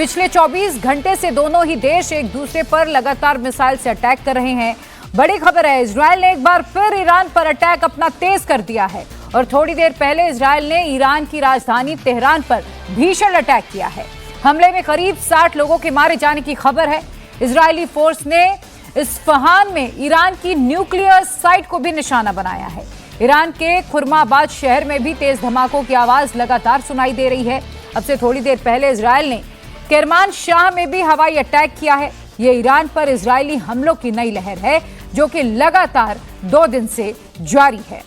पिछले 24 घंटे से दोनों ही देश एक दूसरे पर लगातार मिसाइल से अटैक कर रहे हैं। बड़ी खबर है, इजरायल ने एक बार फिर ईरान पर अटैक अपना तेज कर दिया है और थोड़ी देर पहले इजरायल ने ईरान की राजधानी तेहरान पर भीषण अटैक किया है। हमले में करीब 60 लोगों के मारे जाने की खबर है। इजरायली फोर्स ने इस्फहान में ईरान की न्यूक्लियर साइट को भी निशाना बनाया है। ईरान के खुरमाबाद शहर में भी तेज धमाकों की आवाज लगातार सुनाई दे रही है। अब से थोड़ी देर पहले इजरायल ने केरमान शाह में भी हवाई अटैक किया है। ये ईरान पर इजरायली हमलों की नई लहर है जो कि लगातार 2 दिन से जारी है।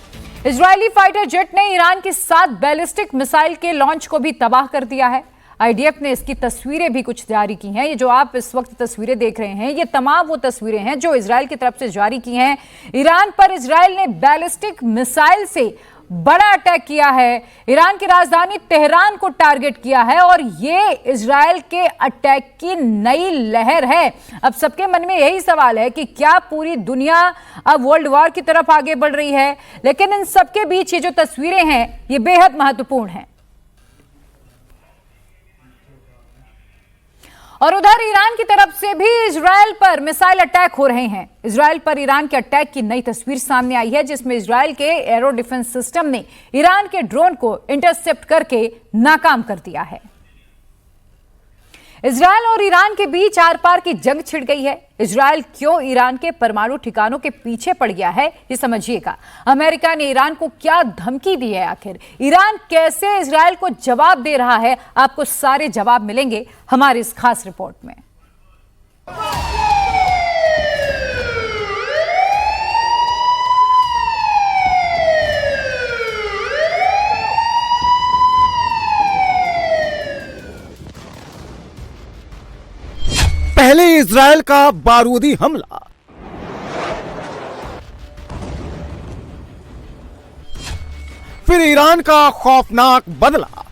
इजरायली फाइटर जेट ने ईरान की 7 बैलिस्टिक मिसाइल के लॉन्च को भी तबाह कर दिया है। आईडीएफ ने इसकी तस्वीरें भी कुछ जारी की हैं। ये जो आप इस वक्त तस्वीरें देख रहे हैं, ये तमाम वो तस्वीरें हैं जो इजरायल की तरफ से जारी की हैं। ईरान पर इजरायल ने बैलिस्टिक मिसाइल से बड़ा अटैक किया है। ईरान की राजधानी तेहरान को टारगेट किया है और ये इजरायल के अटैक की नई लहर है। अब सबके मन में यही सवाल है कि क्या पूरी दुनिया अब वर्ल्ड वॉर की तरफ आगे बढ़ रही है? लेकिन इन सबके बीच ये जो तस्वीरें हैं, ये बेहद महत्वपूर्ण हैं। और उधर ईरान की तरफ से भी इजरायल पर मिसाइल अटैक हो रहे हैं। इजरायल पर ईरान के अटैक की नई तस्वीर सामने आई है जिसमें इजरायल के एरो डिफेंस सिस्टम ने ईरान के ड्रोन को इंटरसेप्ट करके नाकाम कर दिया है। इजरायल और ईरान के बीच आर पार की जंग छिड़ गई है। इजरायल क्यों ईरान के परमाणु ठिकानों के पीछे पड़ गया है, ये समझिएगा। अमेरिका ने ईरान को क्या धमकी दी है, आखिर ईरान कैसे इजरायल को जवाब दे रहा है, आपको सारे जवाब मिलेंगे हमारी इस खास रिपोर्ट में। पहले इजरायल का बारूदी हमला, फिर ईरान का खौफनाक बदला।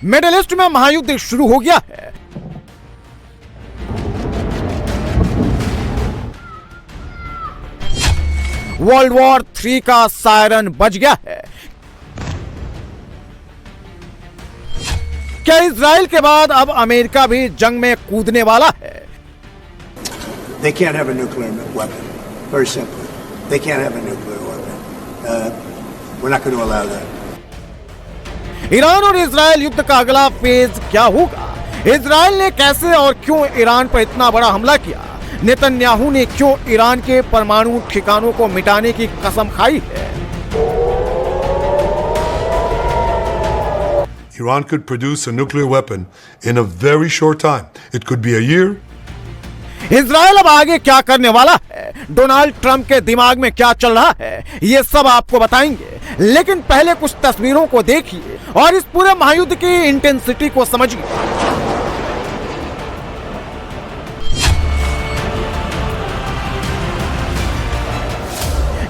मिडिल ईस्ट में महायुद्ध शुरू हो गया है। वर्ल्ड वॉर 3 का सायरन बज गया है। क्या इजराइल के बाद अब अमेरिका भी जंग में कूदने वाला है? They can't have a nuclear weapon. Very simple. They can't have a nuclear weapon. We're not going to allow that. Iran और इजराइल युद्ध का अगला फेज क्या होगा? इजराइल ने कैसे और क्यों ईरान पर इतना बड़ा हमला किया? नेतन्याहू ने क्यों ईरान के परमाणु ठिकानों को मिटाने की कसम खाई है? Iran could produce a nuclear weapon in a very short time. It could be a year. Israel अब आगे क्या करने वाला है? डोनाल्ड ट्रंप के दिमाग में क्या चल रहा है? ये सब आपको बताएंगे, लेकिन पहले कुछ तस्वीरों को देखिए और इस पूरे महायुद्ध की इंटेंसिटी को समझिए।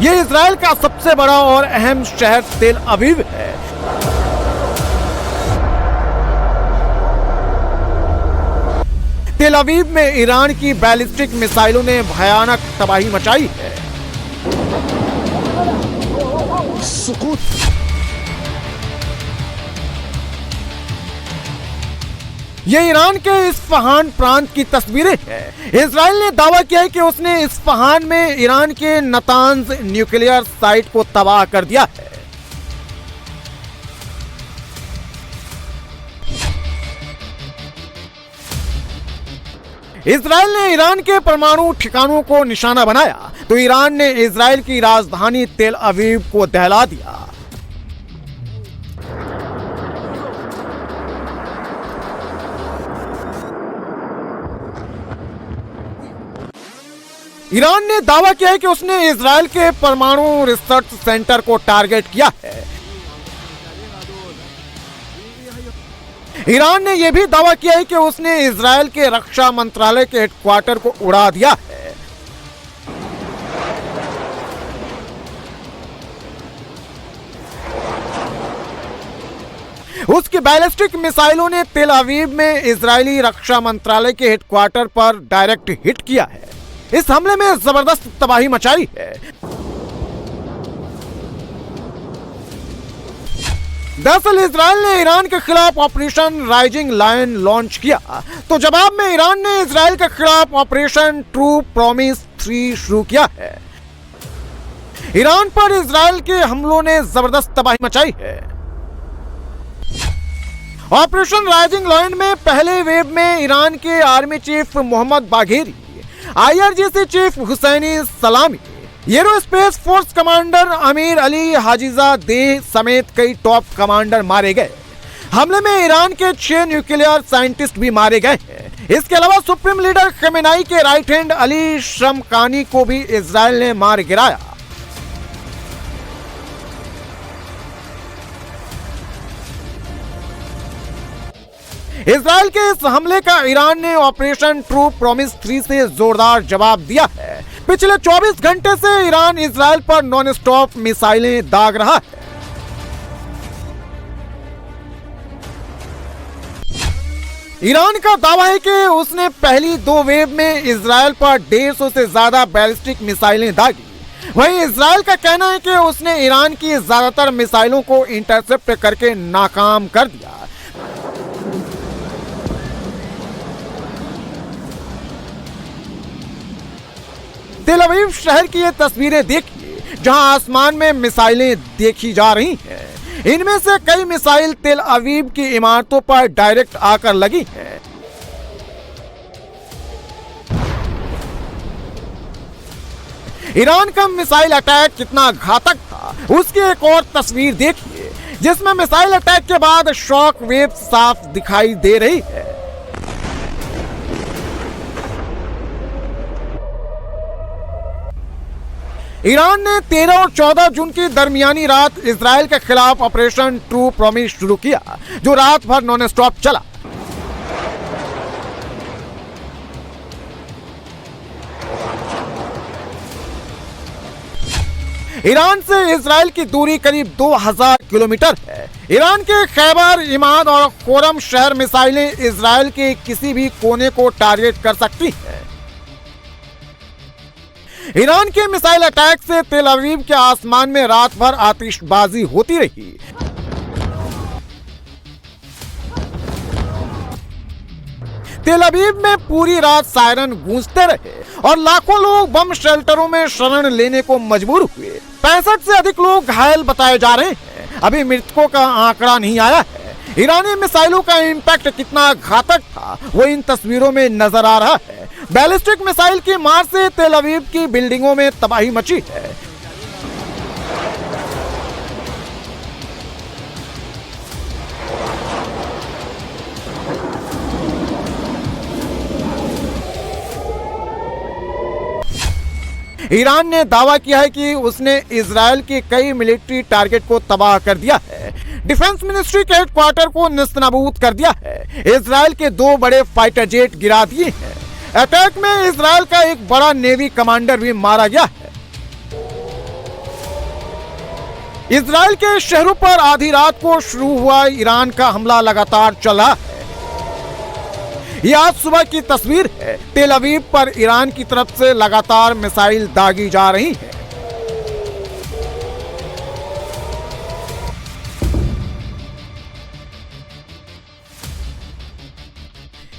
ये इजराइल का सबसे बड़ा और अहम शहर तेल अवीव है। तेल अवीव में ईरान की बैलिस्टिक मिसाइलों ने भयानक तबाही मचाई है। ये ईरान के इस्फहान प्रांत की तस्वीरें हैं। इजराइल ने दावा किया है कि उसने इस्फहान में ईरान के नतांज न्यूक्लियर साइट को तबाह कर दिया है। इजराइल ने ईरान के परमाणु ठिकानों को निशाना बनाया तो ईरान ने इजराइल की राजधानी तेल अवीव को दहला दिया। ईरान ने दावा किया है कि उसने इजराइल के परमाणु रिसर्च सेंटर को टारगेट किया है। ईरान ने यह भी दावा किया है कि उसने इजराइल के रक्षा मंत्रालय के हेडक्वार्टर को उड़ा दिया है। उसकी बैलिस्टिक मिसाइलों ने तेल अवीव में इजरायली रक्षा मंत्रालय के हेडक्वार्टर पर डायरेक्ट हिट किया है। इस हमले में जबरदस्त तबाही मचाई है। दरअसल इसराइल ने ईरान के खिलाफ ऑपरेशन राइजिंग लायन लॉन्च किया, तो जवाब में ईरान ने इसराइल के खिलाफ ऑपरेशन ट्रू प्रॉमिस 3 शुरू किया है। ईरान पर इसराइल के हमलों ने जबरदस्त तबाही मचाई है। ऑपरेशन राइजिंग लायन में पहले वेव में ईरान के army chief Mohammad Bagheri, IRGC chief Hosseini Salami, aerospace force commander अमीर अली हाजीजादेह समेत कई टॉप कमांडर मारे गए। हमले में ईरान के 6 न्यूक्लियर साइंटिस्ट भी मारे गए हैं। इसके अलावा सुप्रीम लीडर खमेनाई के राइट हैंड अली शमकानी को भी इसराइल ने मार गिराया। इसराइल के इस हमले का ईरान ने ऑपरेशन ट्रू प्रॉमिस 3 से जोरदार जवाब दिया है। पिछले 24 घंटे से ईरान इसराइल पर नॉन स्टॉप मिसाइलें दाग रहा है। ईरान का दावा है कि उसने पहली 2 वेव में इसराइल पर 150 से ज्यादा बैलिस्टिक मिसाइलें दागी। वहीं इसराइल का कहना है कि उसने ईरान की ज्यादातर मिसाइलों को इंटरसेप्ट करके नाकाम कर दिया। तेल अवीव शहर की ये तस्वीरें देखिए, जहां आसमान में मिसाइलें देखी जा रही हैं। इनमें से कई मिसाइल तेल अवीव की इमारतों पर डायरेक्ट आकर लगी हैं। ईरान का मिसाइल अटैक कितना घातक था, उसकी एक और तस्वीर देखिए, जिसमें मिसाइल अटैक के बाद शॉक वेव साफ दिखाई दे रही है। ईरान ने 13 और 14 जून की दरमियानी रात इसराइल के खिलाफ ऑपरेशन ट्रू प्रॉमिस शुरू किया, जो रात भर नॉन स्टॉप चला। ईरान से इसराइल की दूरी करीब 2000 किलोमीटर है। ईरान के खैबर, इमाद और खोरम शहर मिसाइलें इसराइल के किसी भी कोने को टारगेट कर सकती हैं। ईरान के मिसाइल अटैक से तेल अवीव के आसमान में रात भर आतिशबाजी होती रही। तेल अवीव में पूरी रात सायरन गूंजते रहे और लाखों लोग बम शेल्टरों में शरण लेने को मजबूर हुए। 65 से अधिक लोग घायल बताए जा रहे हैं। अभी मृतकों का आंकड़ा नहीं आया है। ईरानी मिसाइलों का इंपैक्ट कितना घातक था, वो इन तस्वीरों में नजर आ रहा है। बैलिस्टिक मिसाइल की मार से तेल अवीव की बिल्डिंगों में तबाही मची है। ईरान ने दावा किया है कि उसने इसराइल के कई मिलिट्री टारगेट को तबाह कर दिया है। डिफेंस मिनिस्ट्री के हेडक्वार्टर को नेस्तनाबूद कर दिया है। इसराइल के 2 बड़े फाइटर जेट गिरा दिए हैं। अटैक में इसराइल का एक बड़ा नेवी कमांडर भी मारा गया है। इसराइल के शहरों पर आधी रात को शुरू हुआ ईरान का हमला लगातार चल रहा है। यह आज सुबह की तस्वीर है। तेल अवीव पर ईरान की तरफ से लगातार मिसाइल दागी जा रही है।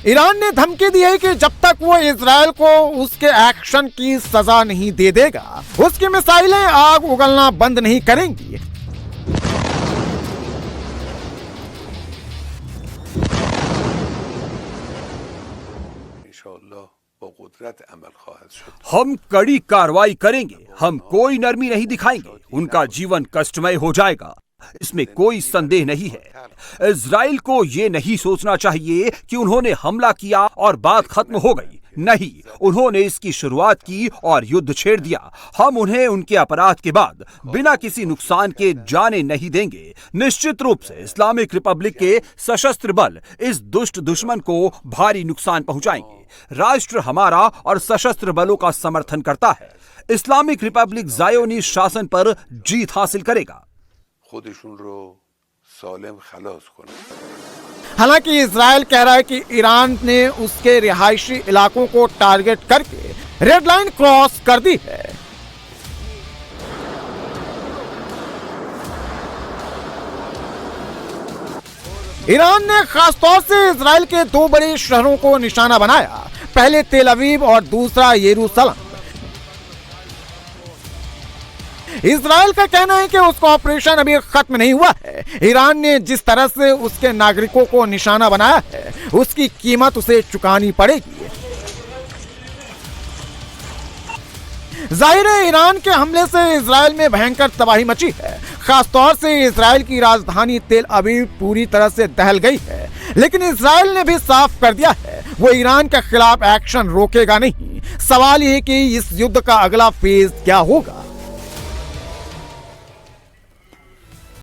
ईरान ने धमकी दी है कि जब तक वो इसराइल को उसके एक्शन की सजा नहीं दे देगा, उसकी मिसाइलें आग उगलना बंद नहीं करेंगी। हम कड़ी कार्रवाई करेंगे। हम कोई नरमी नहीं दिखाएंगे। उनका जीवन कष्टमय हो जाएगा, इसमें कोई संदेह नहीं है। इजराइल को ये नहीं सोचना चाहिए कि उन्होंने हमला किया और बात खत्म हो गई। नहीं, उन्होंने इसकी शुरुआत की और युद्ध छेड़ दिया। हम उन्हें उनके अपराध के बाद बिना किसी नुकसान के जाने नहीं देंगे। निश्चित रूप से इस्लामिक रिपब्लिक के सशस्त्र बल इस दुष्ट दुश्मन को भारी नुकसान पहुंचाएंगे। राष्ट्र हमारा और सशस्त्र बलों का समर्थन करता है। इस्लामिक रिपब्लिक ज़ायोनी शासन पर जीत हासिल करेगा। हालांकि इजराइल कह रहा है कि ईरान ने उसके रिहायशी इलाकों को टारगेट करके रेड लाइन क्रॉस कर दी है। ईरान ने खासतौर से इजराइल के दो बड़े शहरों को निशाना बनाया, पहले तेल अवीव और दूसरा यरूशलेम। इजराइल का कहना है कि उसका ऑपरेशन अभी खत्म नहीं हुआ है। ईरान ने जिस तरह से उसके नागरिकों को निशाना बनाया है, उसकी कीमत उसे चुकानी पड़ेगी। जाहिर है ईरान के हमले से इजराइल में भयंकर तबाही मची है। खासतौर से इजराइल की राजधानी तेल अवीव पूरी तरह से दहल गई है। लेकिन इजराइल ने भी साफ कर दिया है वो ईरान के खिलाफ एक्शन रोकेगा नहीं। सवाल ये कि इस युद्ध का अगला फेज क्या होगा।